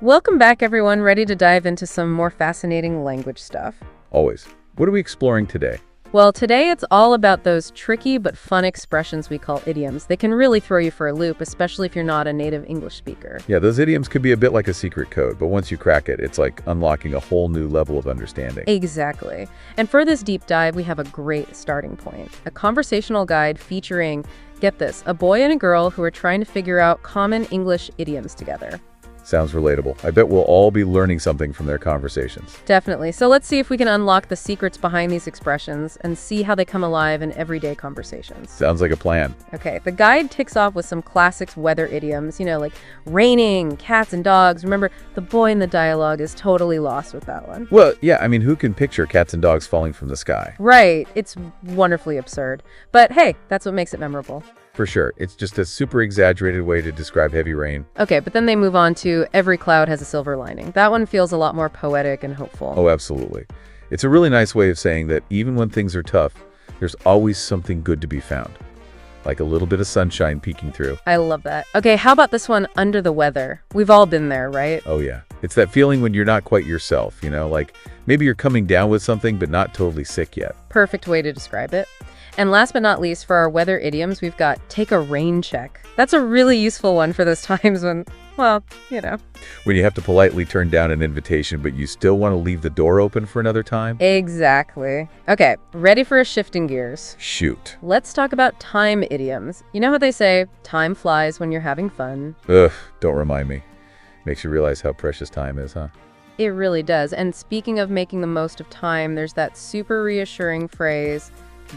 Welcome back, everyone. Ready to dive into some more fascinating language stuff? Always. What are we exploring today? Well, today it's all about those tricky but fun expressions we call idioms. They can really throw you for a loop, especially if you're not a native English speaker. Yeah, those idioms could be a bit like a secret code, but once you crack it, it's like unlocking a whole new level of understanding. Exactly. And for this deep dive, we have a great starting point. A conversational guide featuring, get this, a boy and a girl who are trying to figure out common English idioms together. Sounds relatable. I bet we'll all be learning something from their conversations. Definitely. So let's see if we can unlock the secrets behind these expressions and see how they come alive in everyday conversations. Sounds like a plan. Okay, the guide ticks off with some classic weather idioms, like raining, cats and dogs. Remember, the boy in the dialogue is totally lost with that one. Well, yeah, I mean, who can picture cats and dogs falling from the sky? Right. It's wonderfully absurd. But hey, that's what makes it memorable. For sure. It's just a super exaggerated way to describe heavy rain. Okay, but then they move on to every cloud has a silver lining. That one feels a lot more poetic and hopeful. Oh, absolutely. It's a really nice way of saying that even when things are tough, there's always something good to be found. Like a little bit of sunshine peeking through. I love that. Okay, how about this one, under the weather? We've all been there, right? Oh, yeah. It's that feeling when you're not quite yourself, like maybe you're coming down with something but not totally sick yet. Perfect way to describe it. And last but not least, for our weather idioms, we've got take a rain check. That's a really useful one for those times when, When you have to politely turn down an invitation, but you still want to leave the door open for another time? Exactly. Okay, ready for a shift in gears. Shoot. Let's talk about time idioms. You know how they say, time flies when you're having fun? Ugh, don't remind me. Makes you realize how precious time is, huh? It really does. And speaking of making the most of time, there's that super reassuring phrase,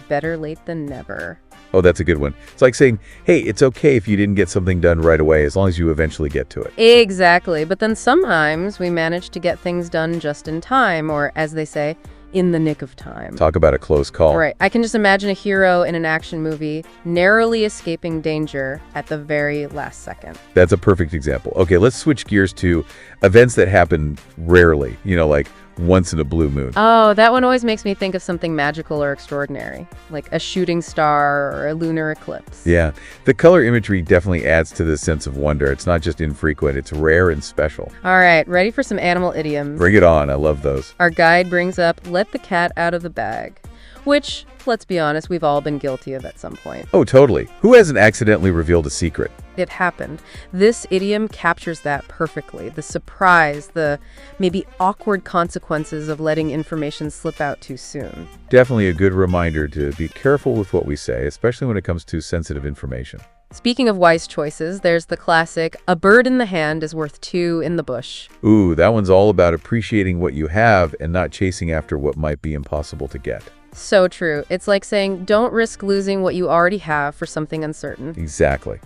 better late than never. Oh, that's a good one. It's like saying, hey, it's okay if you didn't get something done right away as long as you eventually get to it. Exactly. But then sometimes we manage to get things done just in time, or as they say, in the nick of time. Talk about a close call. Right. I can just imagine a hero in an action movie narrowly escaping danger at the very last second. That's a perfect example. Okay, let's switch gears to events that happen rarely, like once in a blue moon. Oh, that one always makes me think of something magical or extraordinary, like a shooting star or a lunar eclipse. Yeah, the color imagery definitely adds to this sense of wonder. It's not just infrequent, it's rare and special. All right, ready for some animal idioms? Bring it on, I love those. Our guide brings up, let the cat out of the bag, which, let's be honest, we've all been guilty of at some point. Oh, totally. Who hasn't accidentally revealed a secret? It happened. This idiom captures that perfectly. The surprise, the maybe awkward consequences of letting information slip out too soon. Definitely a good reminder to be careful with what we say, especially when it comes to sensitive information. Speaking of wise choices, there's the classic, a bird in the hand is worth two in the bush. Ooh, that one's all about appreciating what you have and not chasing after what might be impossible to get. So true. It's like saying, don't risk losing what you already have for something uncertain. Exactly.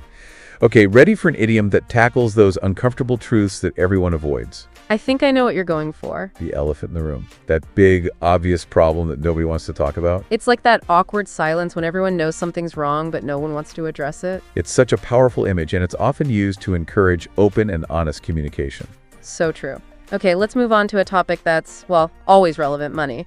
Okay, ready for an idiom that tackles those uncomfortable truths that everyone avoids. I think I know what you're going for. The elephant in the room. That big, obvious problem that nobody wants to talk about. It's like that awkward silence when everyone knows something's wrong, but no one wants to address it. It's such a powerful image, and it's often used to encourage open and honest communication. So true. Okay, let's move on to a topic that's, always relevant, money.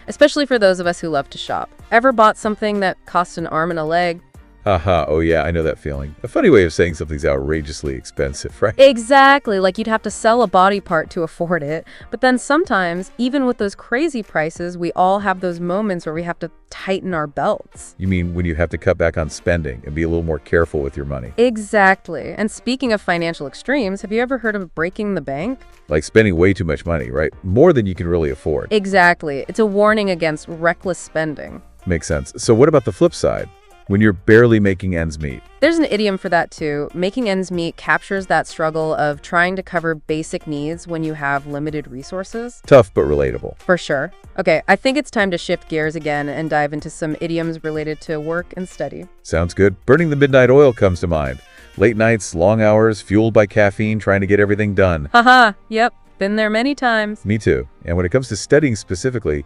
Especially for those of us who love to shop. Ever bought something that cost an arm and a leg? Haha, oh yeah, I know that feeling. A funny way of saying something's outrageously expensive, right? Exactly, like you'd have to sell a body part to afford it. But then sometimes, even with those crazy prices, we all have those moments where we have to tighten our belts. You mean when you have to cut back on spending and be a little more careful with your money? Exactly. And speaking of financial extremes, have you ever heard of breaking the bank? Like spending way too much money, right? More than you can really afford. Exactly. It's a warning against reckless spending. Makes sense. So what about the flip side? When you're barely making ends meet? There's an idiom for that too. Making ends meet captures that struggle of trying to cover basic needs when you have limited resources. Tough but relatable. For sure. Okay, I think it's time to shift gears again and dive into some idioms related to work and study. Sounds good. Burning the midnight oil comes to mind. Late nights, long hours, fueled by caffeine, trying to get everything done. Haha, yep, been there many times. Me too. And when it comes to studying specifically,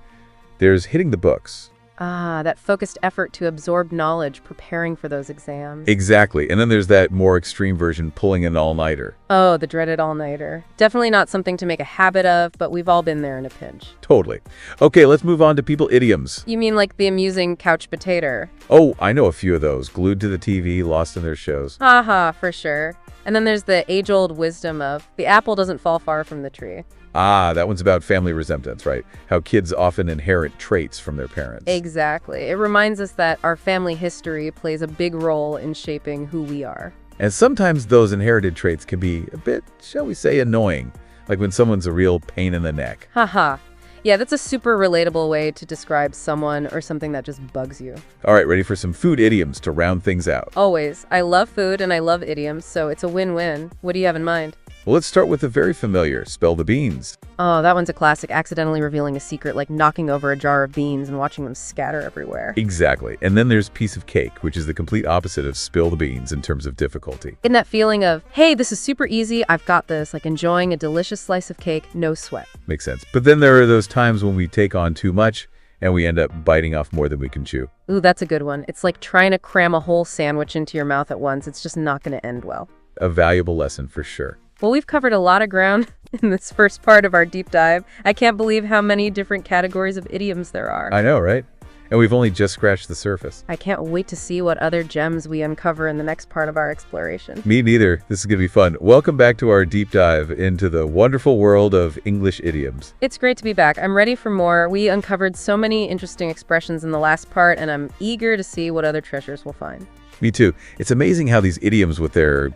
there's hitting the books. Ah, that focused effort to absorb knowledge, preparing for those exams. Exactly. And then there's that more extreme version, pulling an all-nighter. Oh, the dreaded all-nighter. Definitely not something to make a habit of, but we've all been there in a pinch. Totally. Okay, let's move on to people idioms. You mean like the amusing couch potato? Oh, I know a few of those. Glued to the TV, lost in their shows. Haha, for sure. And then there's the age-old wisdom of the apple doesn't fall far from the tree. Ah, that one's about family resemblance, right? How kids often inherit traits from their parents. Exactly. It reminds us that our family history plays a big role in shaping who we are. And sometimes those inherited traits can be a bit, shall we say, annoying. Like when someone's a real pain in the neck. Haha. Yeah, that's a super relatable way to describe someone or something that just bugs you. All right, ready for some food idioms to round things out? Always. I love food and I love idioms, so it's a win-win. What do you have in mind? Well, let's start with the very familiar, spill the beans. Oh, that one's a classic, accidentally revealing a secret, like knocking over a jar of beans and watching them scatter everywhere. Exactly. And then there's piece of cake, which is the complete opposite of spill the beans in terms of difficulty. In that feeling of, hey, this is super easy, I've got this, like enjoying a delicious slice of cake, no sweat. Makes sense. But then there are those times when we take on too much and we end up biting off more than we can chew. Ooh, that's a good one. It's like trying to cram a whole sandwich into your mouth at once. It's just not going to end well. A valuable lesson for sure. Well, we've covered a lot of ground in this first part of our deep dive. I can't believe how many different categories of idioms there are. I know, right? And we've only just scratched the surface. I can't wait to see what other gems we uncover in the next part of our exploration. Me neither. This is going to be fun. Welcome back to our deep dive into the wonderful world of English idioms. It's great to be back. I'm ready for more. We uncovered so many interesting expressions in the last part, and I'm eager to see what other treasures we'll find. Me too. It's amazing how these idioms with their,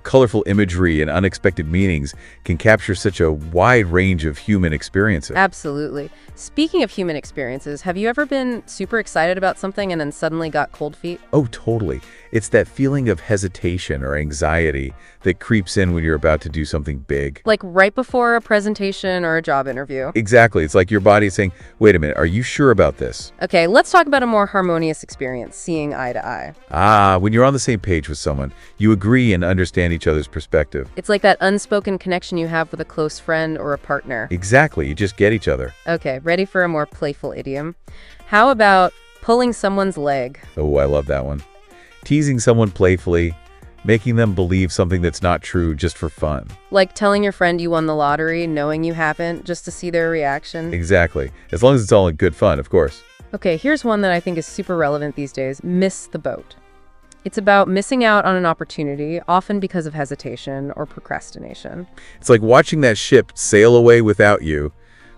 colorful imagery and unexpected meanings can capture such a wide range of human experiences. Absolutely. Speaking of human experiences, have you ever been super excited about something and then suddenly got cold feet? Oh, totally. It's that feeling of hesitation or anxiety that creeps in when you're about to do something big. Like right before a presentation or a job interview. Exactly. It's like your body saying, wait a minute, are you sure about this? Okay, let's talk about a more harmonious experience, seeing eye to eye. Ah, when you're on the same page with someone, you agree and understand each other's perspective. It's like that unspoken connection you have with a close friend or a partner. Exactly. You just get each other. Okay, ready for a more playful idiom? How about pulling someone's leg? Oh, I love that one. Teasing someone playfully, making them believe something that's not true just for fun. Like telling your friend you won the lottery, knowing you haven't, just to see their reaction. Exactly. As long as it's all in good fun, of course. Okay, here's one that I think is super relevant these days. Miss the boat. It's about missing out on an opportunity, often because of hesitation or procrastination. It's like watching that ship sail away without you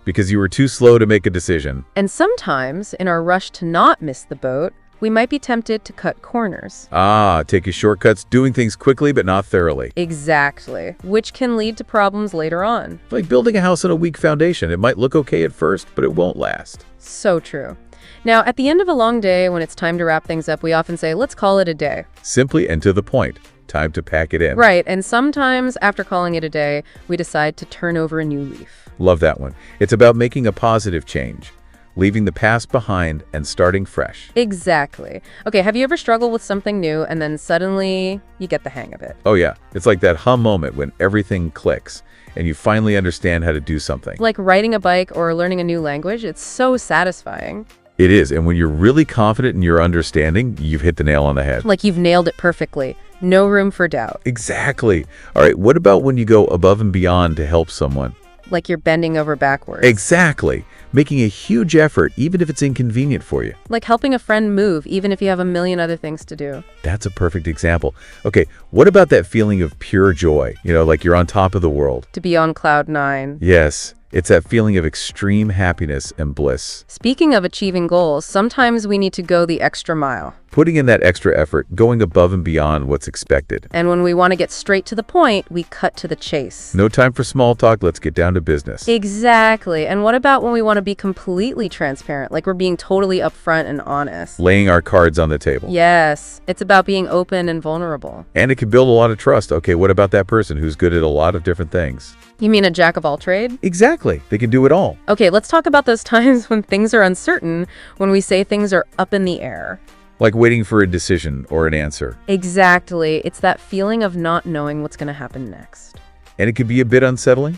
because you were too slow to make a decision. And sometimes, in our rush to not miss the boat, we might be tempted to cut corners. Ah, taking shortcuts, doing things quickly but not thoroughly. Exactly, which can lead to problems later on. Like building a house on a weak foundation. It might look okay at first, but it won't last. So true. Now, at the end of a long day, when it's time to wrap things up, we often say, let's call it a day. Simply and to the point. Time to pack it in. Right, and sometimes, after calling it a day, we decide to turn over a new leaf. Love that one. It's about making a positive change, leaving the past behind and starting fresh. Exactly. Okay, have you ever struggled with something new and then suddenly you get the hang of it? Oh yeah, it's like that hum moment when everything clicks and you finally understand how to do something. Like riding a bike or learning a new language, it's so satisfying. It is, and when you're really confident in your understanding, you've hit the nail on the head. Like you've nailed it perfectly. No room for doubt. Exactly. All right, what about when you go above and beyond to help someone? Like you're bending over backwards. Exactly. Making a huge effort, even if it's inconvenient for you. Like helping a friend move, even if you have a million other things to do. That's a perfect example. Okay, what about that feeling of pure joy? Like you're on top of the world. To be on cloud nine. Yes. It's that feeling of extreme happiness and bliss. Speaking of achieving goals, sometimes we need to go the extra mile. Putting in that extra effort, going above and beyond what's expected. And when we want to get straight to the point, we cut to the chase. No time for small talk, let's get down to business. Exactly. And what about when we want to be completely transparent, like we're being totally upfront and honest? Laying our cards on the table. Yes. It's about being open and vulnerable. And it can build a lot of trust. Okay, what about that person who's good at a lot of different things? You mean a jack of all trade? Exactly. They can do it all. Okay, let's talk about those times when things are uncertain, when we say things are up in the air. Like waiting for a decision or an answer. Exactly. It's that feeling of not knowing what's going to happen next. And it can be a bit unsettling,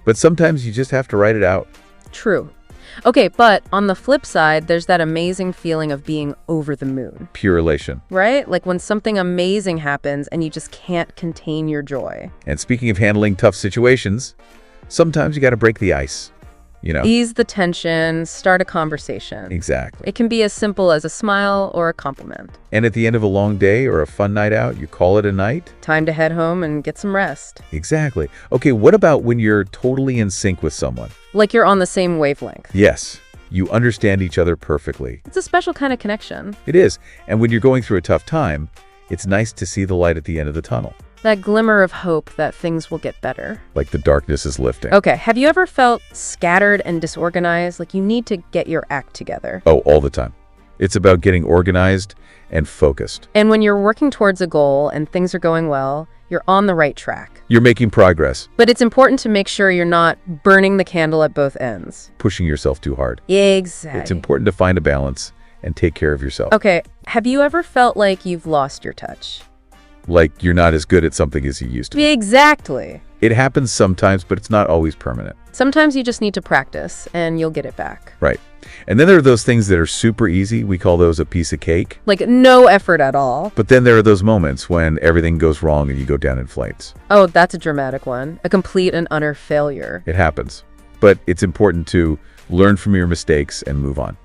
but sometimes you just have to write it out. True. Okay, but on the flip side, there's that amazing feeling of being over the moon. Pure elation. Right? Like when something amazing happens and you just can't contain your joy. And speaking of handling tough situations, sometimes you got to break the ice. Ease the tension, start a conversation. Exactly. It can be as simple as a smile or a compliment. And at the end of a long day or a fun night out, you call it a night? Time to head home and get some rest. Exactly. Okay, what about when you're totally in sync with someone? Like you're on the same wavelength. Yes. You understand each other perfectly. It's a special kind of connection. It is. And when you're going through a tough time, it's nice to see the light at the end of the tunnel. That glimmer of hope that things will get better. Like the darkness is lifting. Okay, have you ever felt scattered and disorganized, like you need to get your act together? Oh, all the time. It's about getting organized and focused. And when you're working towards a goal and things are going well, you're on the right track. You're making progress. But it's important to make sure you're not burning the candle at both ends. Pushing yourself too hard. Exactly. It's important to find a balance and take care of yourself. Okay, have you ever felt like you've lost your touch? Like you're not as good at something as you used to be. Exactly. It happens sometimes, but it's not always permanent. Sometimes you just need to practice and you'll get it back. Right. And then there are those things that are super easy. We call those a piece of cake. Like no effort at all. But then there are those moments when everything goes wrong and you go down in flames. Oh, that's a dramatic one. A complete and utter failure. It happens. But it's important to learn from your mistakes and move on.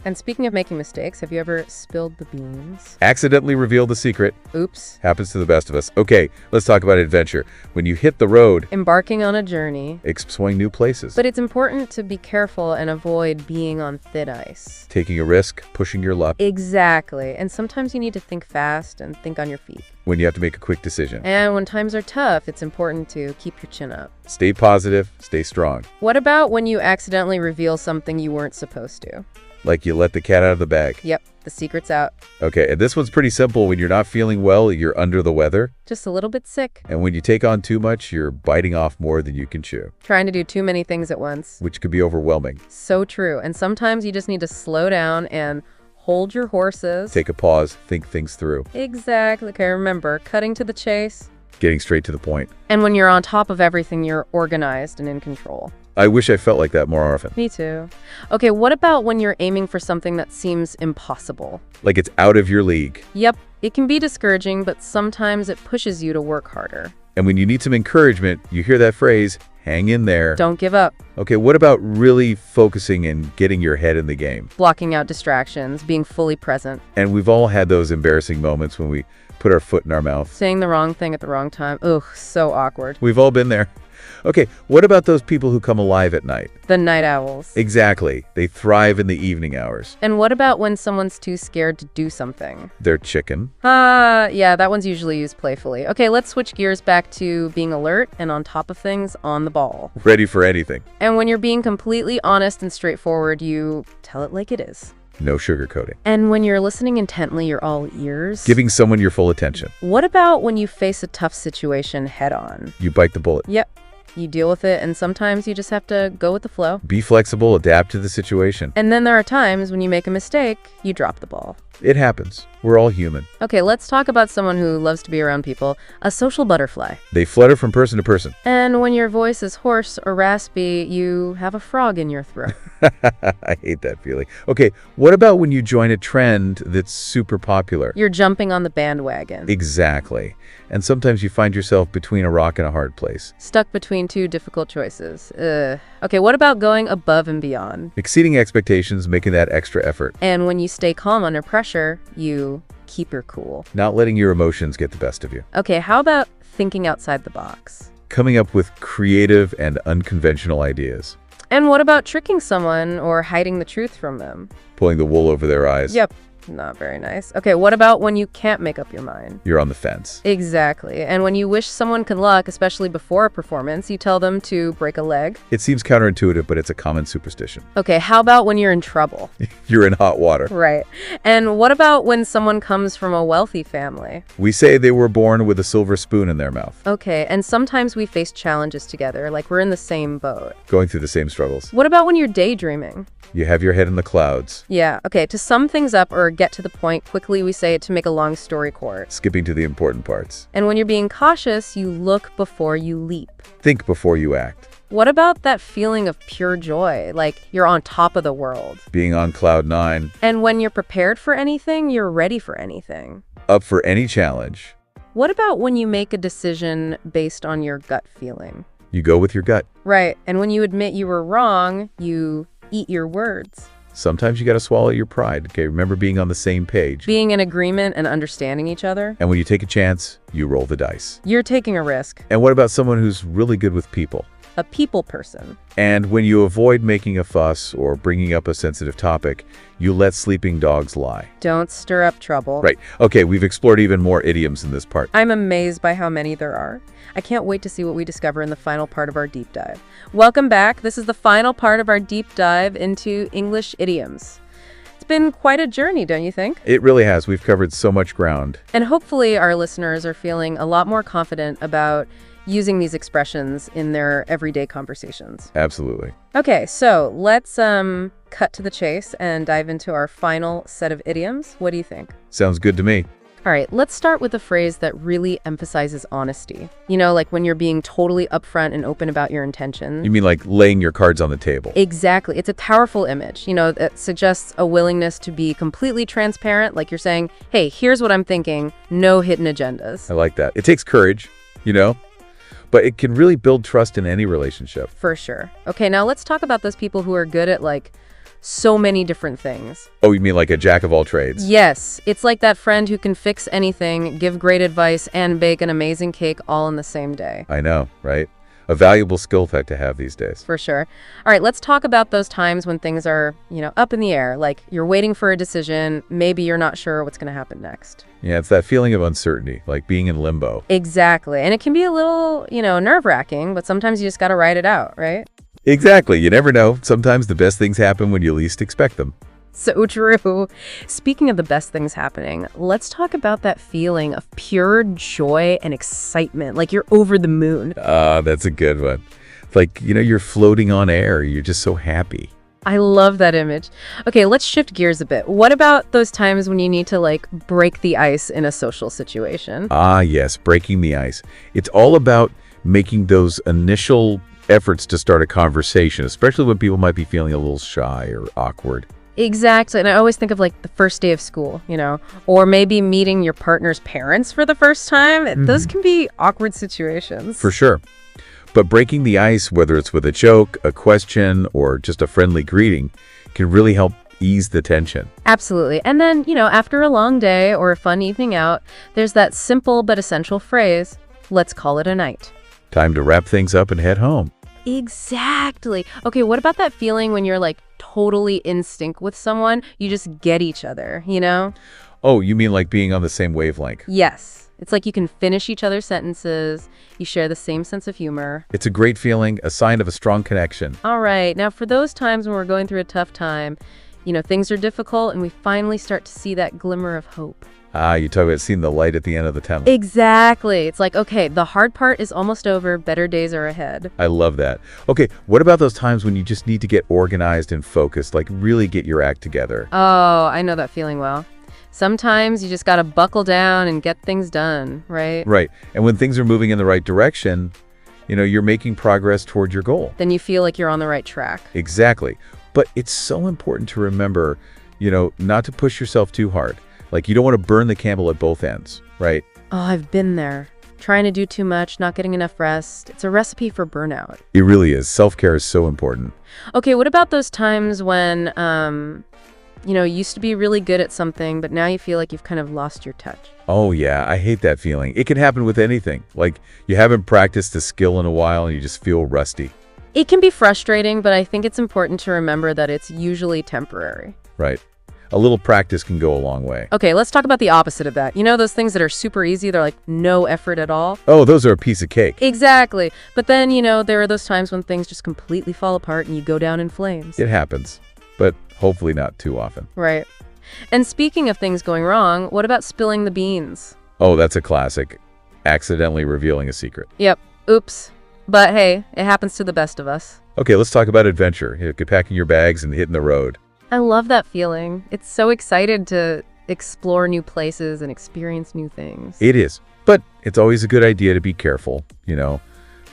And speaking of making mistakes, have you ever spilled the beans? Accidentally revealed the secret. Oops. Happens to the best of us. Okay, let's talk about adventure. When you hit the road, Embarking on a journey. exploring new places. But it's important to be careful and avoid being on thin ice. Taking a risk, pushing your luck. Exactly. And sometimes you need to think fast and think on your feet. When you have to make a quick decision. And when times are tough, it's important to keep your chin up. Stay positive, stay strong. What about when you accidentally reveal something you weren't supposed to? Like you let the cat out of the bag. Yep, the secret's out. Okay, and this one's pretty simple. When you're not feeling well, you're under the weather. Just a little bit sick. And when you take on too much, you're biting off more than you can chew. Trying to do too many things at once. Which could be overwhelming. So true. And sometimes you just need to slow down and hold your horses. Take a pause, think things through. Exactly. Okay, remember, cutting to the chase. Getting straight to the point. And when you're on top of everything, you're organized and in control. I wish I felt like that more often. Me too. Okay, what about when you're aiming for something that seems impossible? Like it's out of your league. Yep, it can be discouraging, but sometimes it pushes you to work harder. And when you need some encouragement, you hear that phrase, hang in there. Don't give up. Okay, what about really focusing and getting your head in the game? Blocking out distractions, being fully present. And we've all had those embarrassing moments when we put our foot in our mouth. Saying the wrong thing at the wrong time. Ugh, so awkward. We've all been there. Okay, what about those people who come alive at night? The night owls. Exactly. They thrive in the evening hours. And what about when someone's too scared to do something? They're chicken. Yeah, that one's usually used playfully. Okay, let's switch gears back to being alert and on top of things, on the ball. Ready for anything. And when you're being completely honest and straightforward, you tell it like it is. No sugarcoating. And when you're listening intently, you're all ears. Giving someone your full attention. What about when you face a tough situation head on? You bite the bullet. Yep. You deal with it, and sometimes you just have to go with the flow. Be flexible, adapt to the situation. And then there are times when you make a mistake, you drop the ball. It happens. We're all human. Okay, let's talk about someone who loves to be around people, a social butterfly. They flutter from person to person. And when your voice is hoarse or raspy, you have a frog in your throat. I hate that feeling. Okay, what about when you join a trend that's super popular? You're jumping on the bandwagon. Exactly. And sometimes you find yourself between a rock and a hard place. Stuck between two difficult choices. Okay, what about going above and beyond? Exceeding expectations, making that extra effort. And when you stay calm under pressure, you keep your cool. Not letting your emotions get the best of you. Okay, how about thinking outside the box? Coming up with creative and unconventional ideas. And what about tricking someone or hiding the truth from them? Pulling the wool over their eyes. Yep. Not very nice. Okay, what about when you can't make up your mind? You're on the fence. Exactly. And when you wish someone good luck, especially before a performance, you tell them to break a leg. It seems counterintuitive, but it's a common superstition. Okay, how about when you're in trouble? You're in hot water. Right. And what about when someone comes from a wealthy family? We say they were born with a silver spoon in their mouth. Okay, and sometimes we face challenges together, like we're in the same boat. Going through the same struggles. What about when you're daydreaming? You have your head in the clouds. Yeah, okay, to sum things up or get to the point quickly, we say it to make a long story short. Skipping to the important parts. And when you're being cautious, you look before you leap. Think before you act. What about that feeling of pure joy, like you're on top of the world? Being on cloud 9. And when you're prepared for anything, you're ready for anything. Up for any challenge. What about when you make a decision based on your gut feeling? You go with your gut. Right. And when you admit you were wrong, you eat your words. Sometimes you got to swallow your pride. Okay, remember being on the same page. Being in agreement and understanding each other. And when you take a chance, you roll the dice. You're taking a risk. And what about someone who's really good with people? A people person. And when you avoid making a fuss or bringing up a sensitive topic, you let sleeping dogs lie. Don't stir up trouble. Right. Okay, we've explored even more idioms in this part. I'm amazed by how many there are. I can't wait to see what we discover in the final part of our deep dive. Welcome back. This is the final part of our deep dive into English idioms. It's been quite a journey, don't you think? It really has. We've covered so much ground. And hopefully our listeners are feeling a lot more confident about using these expressions in their everyday conversations. Absolutely. Okay, so let's cut to the chase and dive into our final set of idioms. What do you think? Sounds good to me. All right, let's start with a phrase that really emphasizes honesty. You know, like when you're being totally upfront and open about your intentions. You mean like laying your cards on the table? Exactly. It's a powerful image. You know, that suggests a willingness to be completely transparent. Like you're saying, hey, here's what I'm thinking. No hidden agendas. I like that. It takes courage, you know? But it can really build trust in any relationship. For sure. Okay, now let's talk about those people who are good at like so many different things. Oh, you mean like a jack of all trades? Yes. It's like that friend who can fix anything, give great advice, and bake an amazing cake all in the same day. I know, right? A valuable skill set to have these days. For sure. All right, let's talk about those times when things are, up in the air. Like you're waiting for a decision. Maybe you're not sure what's going to happen next. Yeah, it's that feeling of uncertainty, like being in limbo. Exactly. And it can be a little, nerve-wracking, but sometimes you just got to ride it out, right? Exactly. You never know. Sometimes the best things happen when you least expect them. So true. Speaking of the best things happening, let's talk about that feeling of pure joy and excitement, like you're over the moon. That's a good one. It's like, you're floating on air. You're just so happy. I love that image. Okay, let's shift gears a bit. What about those times when you need to, break the ice in a social situation? Ah, yes, breaking the ice. It's all about making those initial efforts to start a conversation, especially when people might be feeling a little shy or awkward. Exactly. And I always think of the first day of school, or maybe meeting your partner's parents for the first time. Those can be awkward situations. For sure. But breaking the ice, whether it's with a joke, a question, or just a friendly greeting, can really help ease the tension. Absolutely. And then, after a long day or a fun evening out, there's that simple but essential phrase, let's call it a night. Time to wrap things up and head home. Exactly. Okay, what about that feeling when you're totally in sync with someone? You just get each other, Oh, you mean like being on the same wavelength? Yes. It's like you can finish each other's sentences. You share the same sense of humor. It's a great feeling, a sign of a strong connection. All right. Now, for those times when we're going through a tough time, things are difficult and we finally start to see that glimmer of hope. Ah, you talk about seeing the light at the end of the tunnel. Exactly. It's like, okay, the hard part is almost over. Better days are ahead. I love that. Okay, what about those times when you just need to get organized and focused, like really get your act together? Oh, I know that feeling well. Sometimes you just got to buckle down and get things done, right? Right. And when things are moving in the right direction, you're making progress toward your goal. Then you feel like you're on the right track. Exactly. But it's so important to remember, not to push yourself too hard. Like, you don't want to burn the candle at both ends, right? Oh, I've been there. Trying to do too much, not getting enough rest. It's a recipe for burnout. It really is. Self-care is so important. Okay, what about those times when, you used to be really good at something, but now you feel like you've kind of lost your touch? Oh, yeah. I hate that feeling. It can happen with anything. Like, you haven't practiced a skill in a while and you just feel rusty. It can be frustrating, but I think it's important to remember that it's usually temporary. Right. A little practice can go a long way. Okay, let's talk about the opposite of that. Those things that are super easy, they're like no effort at all. Oh, those are a piece of cake. Exactly. But then, there are those times when things just completely fall apart and you go down in flames. It happens, but hopefully not too often. Right. And speaking of things going wrong, what about spilling the beans? Oh, that's a classic. Accidentally revealing a secret. Yep. Oops. But hey, it happens to the best of us. Okay, let's talk about adventure. Packing your bags and hitting the road. I love that feeling. It's so excited to explore new places and experience new things. It is. But it's always a good idea to be careful,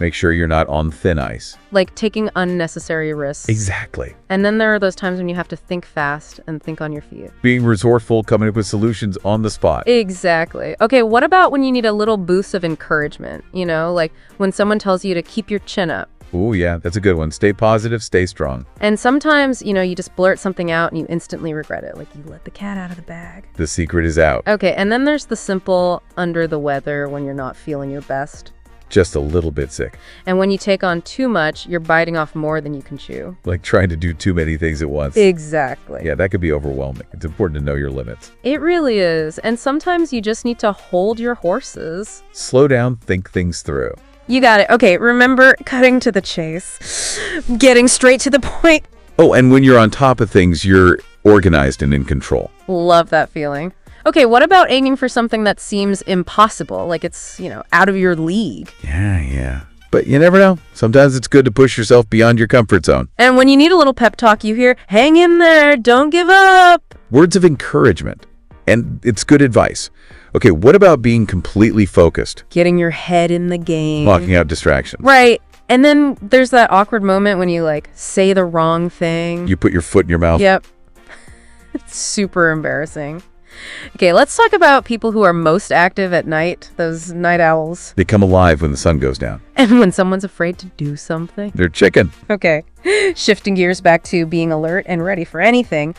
Make sure you're not on thin ice. Like taking unnecessary risks. Exactly. And then there are those times when you have to think fast and think on your feet. Being resourceful, coming up with solutions on the spot. Exactly. Okay, what about when you need a little boost of encouragement? Like when someone tells you to keep your chin up. Oh, yeah, that's a good one. Stay positive, stay strong. And sometimes, you just blurt something out and you instantly regret it. Like you let the cat out of the bag. The secret is out. Okay, and then there's the simple under the weather when you're not feeling your best. Just a little bit sick. And when you take on too much, you're biting off more than you can chew. Like trying to do too many things at once. Exactly. Yeah, that could be overwhelming. It's important to know your limits. It really is. And sometimes you just need to hold your horses. Slow down, think things through. You got it. Okay, remember cutting to the chase. Getting straight to the point. Oh, and when you're on top of things, you're organized and in control. Love that feeling. Okay, what about aiming for something that seems impossible? Like it's, out of your league. Yeah. But you never know. Sometimes it's good to push yourself beyond your comfort zone. And when you need a little pep talk, you hear, hang in there, don't give up. Words of encouragement. And it's good advice. Okay, what about being completely focused? Getting your head in the game. Blocking out distractions. Right. And then there's that awkward moment when you say the wrong thing. You put your foot in your mouth. Yep. It's super embarrassing. Okay, let's talk about people who are most active at night, those night owls. They come alive when the sun goes down. And when someone's afraid to do something. They're chicken. Okay, shifting gears back to being alert and ready for anything.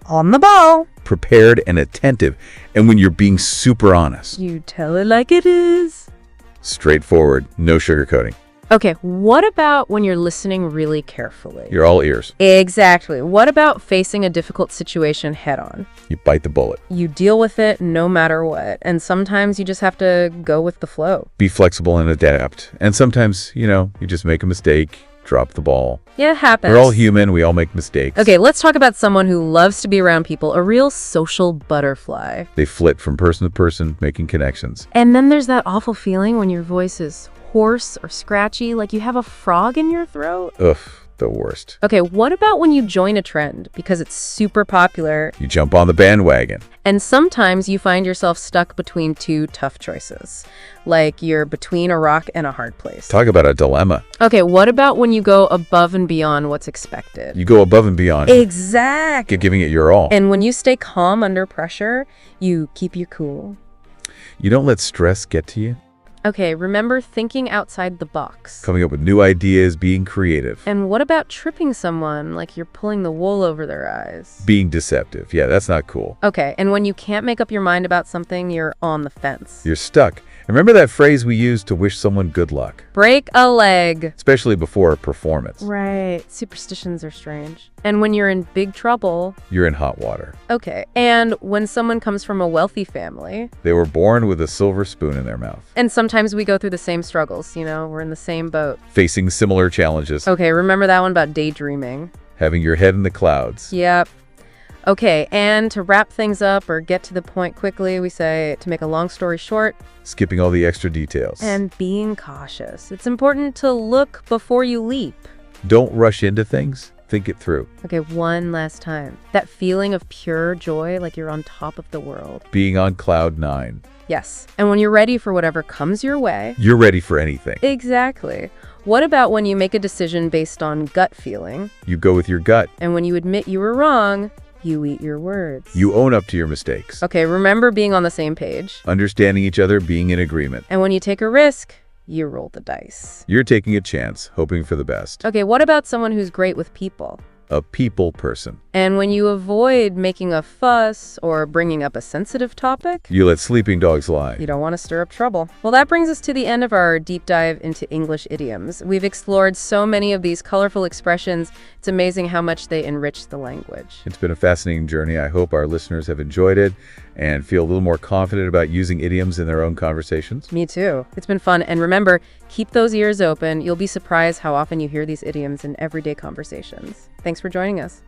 On the ball. Prepared and attentive. And when you're being super honest. You tell it like it is. Straightforward, no sugarcoating. Okay, what about when you're listening really carefully? You're all ears. Exactly. What about facing a difficult situation head on? You bite the bullet. You deal with it no matter what. And sometimes you just have to go with the flow. Be flexible and adapt. And sometimes, you just make a mistake, drop the ball. Yeah, it happens. We're all human. We all make mistakes. Okay, let's talk about someone who loves to be around people, a real social butterfly. They flit from person to person, making connections. And then there's that awful feeling when your voice is hoarse or scratchy, like you have a frog in your throat. Ugh, the worst. Okay, what about when you join a trend because it's super popular? You jump on the bandwagon. And sometimes you find yourself stuck between two tough choices. Like you're between a rock and a hard place. Talk about a dilemma. Okay, what about when you go above and beyond what's expected? You go above and beyond. Exactly. Giving it your all. And when you stay calm under pressure, you keep your cool. You don't let stress get to you. Okay, remember thinking outside the box. Coming up with new ideas, being creative. And what about tripping someone like you're pulling the wool over their eyes? Being deceptive. Yeah, that's not cool. Okay, and when you can't make up your mind about something, you're on the fence. You're stuck. Remember that phrase we use to wish someone good luck? Break a leg. Especially before a performance. Right. Superstitions are strange. And when you're in big trouble. You're in hot water. Okay. And when someone comes from a wealthy family. They were born with a silver spoon in their mouth. And sometimes we go through the same struggles, we're in the same boat. Facing similar challenges. Okay, remember that one about daydreaming. Having your head in the clouds. Yep. Okay, and to wrap things up or get to the point quickly, we say, to make a long story short, skipping all the extra details. And being cautious. It's important to look before you leap. Don't rush into things. Think it through. Okay, one last time. That feeling of pure joy, like you're on top of the world. Being on cloud 9. Yes. And when you're ready for whatever comes your way. You're ready for anything. Exactly. What about when you make a decision based on gut feeling? You go with your gut. And when you admit you were wrong, you eat your words. You own up to your mistakes. Okay, remember being on the same page. Understanding each other, being in agreement. And when you take a risk, you roll the dice. You're taking a chance, hoping for the best. Okay, what about someone who's great with people? A people person. And when you avoid making a fuss or bringing up a sensitive topic, you let sleeping dogs lie. You don't want to stir up trouble. Well, that brings us to the end of our deep dive into English idioms. We've explored so many of these colorful expressions. It's amazing how much they enrich the language. It's been a fascinating journey. I hope our listeners have enjoyed it and feel a little more confident about using idioms in their own conversations. Me too. It's been fun. And remember, keep those ears open. You'll be surprised how often you hear these idioms in everyday conversations. Thanks for joining us.